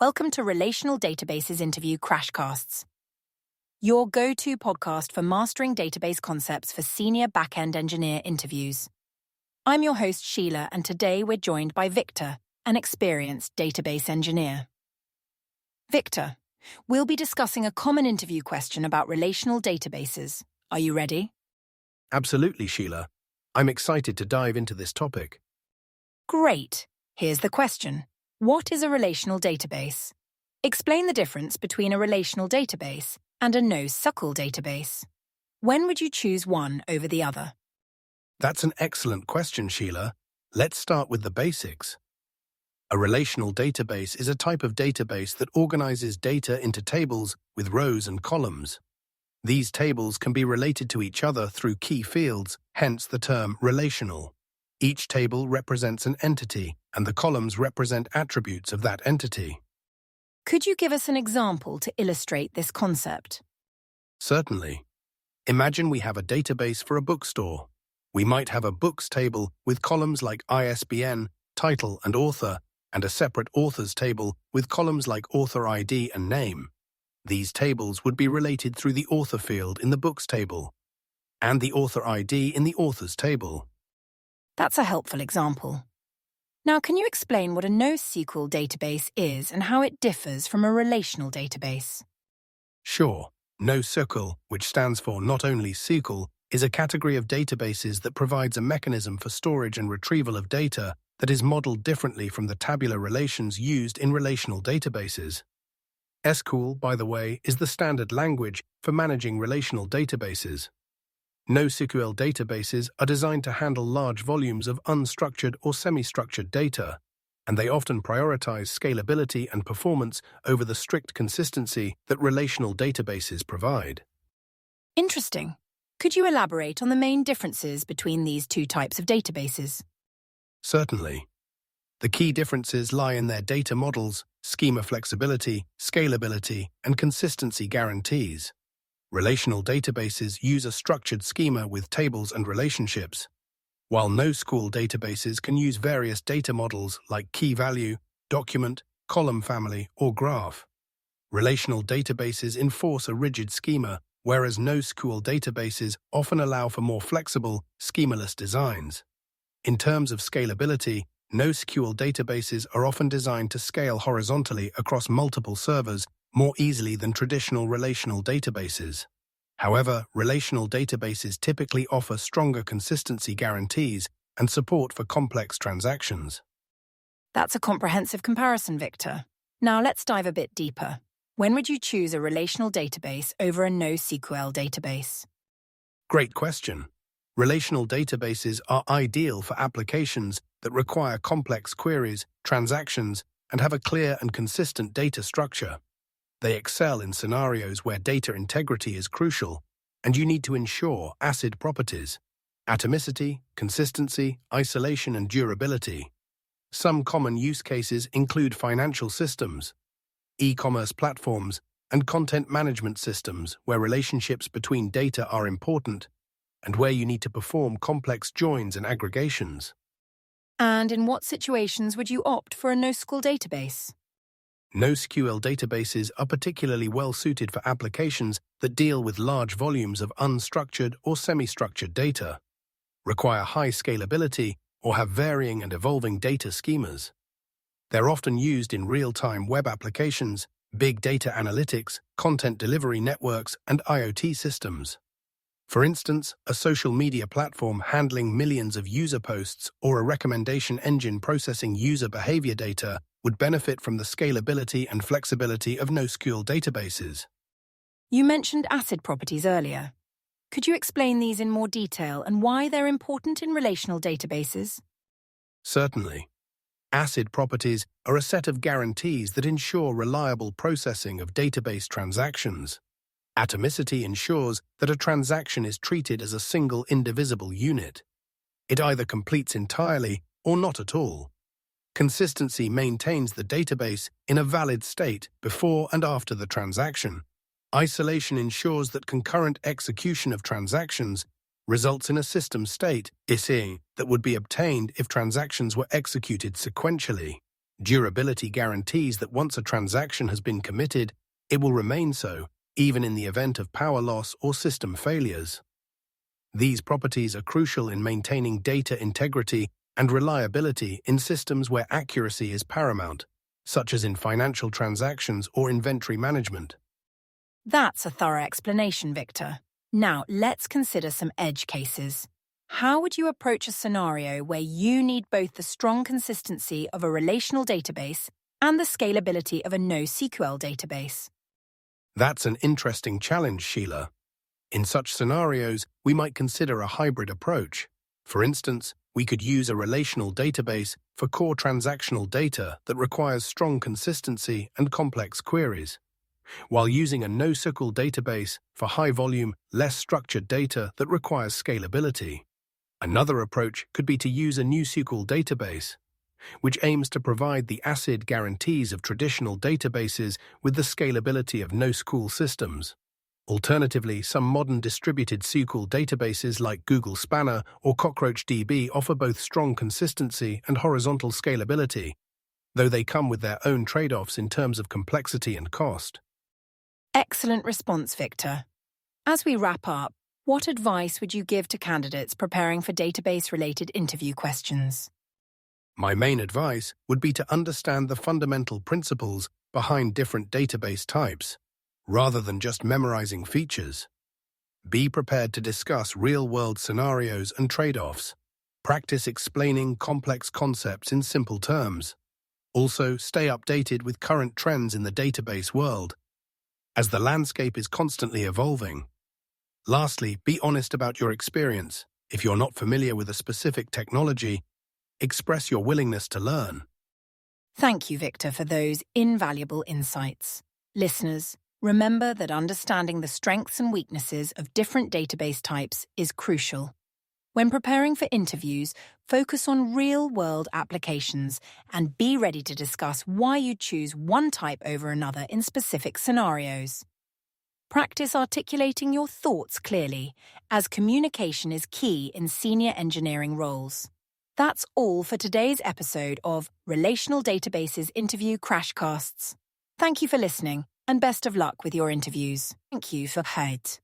Welcome to Relational Databases Interview Crashcasts, your go-to podcast for mastering database concepts for senior backend engineer interviews. I'm your host, Sheila, and today we're joined by Victor, an experienced database engineer. Victor, we'll be discussing a common interview question about relational databases. Are you ready? Absolutely, Sheila. I'm excited to dive into this topic. Great. Here's the question. What is a relational database? Explain the difference between a relational database and a NoSQL database. When would you choose one over the other? That's an excellent question, Sheila. Let's start with the basics. A relational database is a type of database that organizes data into tables with rows and columns. These tables can be related to each other through key fields, hence the term relational. Each table represents an entity, and the columns represent attributes of that entity. Could you give us an example to illustrate this concept? Certainly. Imagine we have a database for a bookstore. We might have a books table with columns like ISBN, title, and author, and a separate authors table with columns like author ID and name. These tables would be related through the author field in the books table, and the author ID in the authors table. That's a helpful example. Now, can you explain what a NoSQL database is and how it differs from a relational database? Sure. NoSQL, which stands for Not Only SQL, is a category of databases that provides a mechanism for storage and retrieval of data that is modeled differently from the tabular relations used in relational databases. SQL, by the way, is the standard language for managing relational databases. NoSQL databases are designed to handle large volumes of unstructured or semi-structured data, and they often prioritize scalability and performance over the strict consistency that relational databases provide. Interesting. Could you elaborate on the main differences between these two types of databases? Certainly. The key differences lie in their data models, schema flexibility, scalability, and consistency guarantees. Relational databases use a structured schema with tables and relationships, while NoSQL databases can use various data models like key value, document, column family, or graph. Relational databases enforce a rigid schema, whereas NoSQL databases often allow for more flexible, schemaless designs. In terms of scalability, NoSQL databases are often designed to scale horizontally across multiple servers more easily than traditional relational databases. However, relational databases typically offer stronger consistency guarantees and support for complex transactions. That's a comprehensive comparison, Victor. Now let's dive a bit deeper. When would you choose a relational database over a NoSQL database? Great question. Relational databases are ideal for applications that require complex queries, transactions, and have a clear and consistent data structure. They excel in scenarios where data integrity is crucial, and you need to ensure ACID properties, atomicity, consistency, isolation, and durability. Some common use cases include financial systems, e-commerce platforms, and content management systems where relationships between data are important and where you need to perform complex joins and aggregations. And in what situations would you opt for a NoSQL database? NoSQL databases are particularly well suited for applications that deal with large volumes of unstructured or semi-structured data, require high scalability, or have varying and evolving data schemas. They're often used in real-time web applications, big data analytics, content delivery networks, and IoT systems. For instance, a social media platform handling millions of user posts or a recommendation engine processing user behavior data would benefit from the scalability and flexibility of NoSQL databases. You mentioned ACID properties earlier. Could you explain these in more detail and why they're important in relational databases? Certainly. ACID properties are a set of guarantees that ensure reliable processing of database transactions. Atomicity ensures that a transaction is treated as a single indivisible unit. It either completes entirely or not at all. Consistency maintains the database in a valid state before and after the transaction. Isolation ensures that concurrent execution of transactions results in a system state, ISE, that would be obtained if transactions were executed sequentially. Durability guarantees that once a transaction has been committed, it will remain so, even in the event of power loss or system failures. These properties are crucial in maintaining data integrity and reliability in systems where accuracy is paramount, such as in financial transactions or inventory management. That's a thorough explanation, Victor. Now, let's consider some edge cases. How would you approach a scenario where you need both the strong consistency of a relational database and the scalability of a NoSQL database? That's an interesting challenge, Sheila. In such scenarios, we might consider a hybrid approach. For instance, we could use a relational database for core transactional data that requires strong consistency and complex queries, while using a NoSQL database for high-volume, less structured data that requires scalability. Another approach could be to use a NoSQL database, which aims to provide the ACID guarantees of traditional databases with the scalability of NoSQL systems. Alternatively, some modern distributed SQL databases like Google Spanner or CockroachDB offer both strong consistency and horizontal scalability, though they come with their own trade-offs in terms of complexity and cost. Excellent response, Victor. As we wrap up, what advice would you give to candidates preparing for database-related interview questions? My main advice would be to understand the fundamental principles behind different database types, rather than just memorizing features. Be prepared to discuss real-world scenarios and trade-offs. Practice explaining complex concepts in simple terms. Also, stay updated with current trends in the database world, as the landscape is constantly evolving. Lastly, be honest about your experience. If you're not familiar with a specific technology, express your willingness to learn. Thank you, Victor, for those invaluable insights. Listeners, remember that understanding the strengths and weaknesses of different database types is crucial. When preparing for interviews, focus on real-world applications and be ready to discuss why you choose one type over another in specific scenarios. Practice articulating your thoughts clearly, as communication is key in senior engineering roles. That's all for today's episode of Relational Databases Interview Crashcasts. Thank you for listening, and best of luck with your interviews. Thank you for Heid.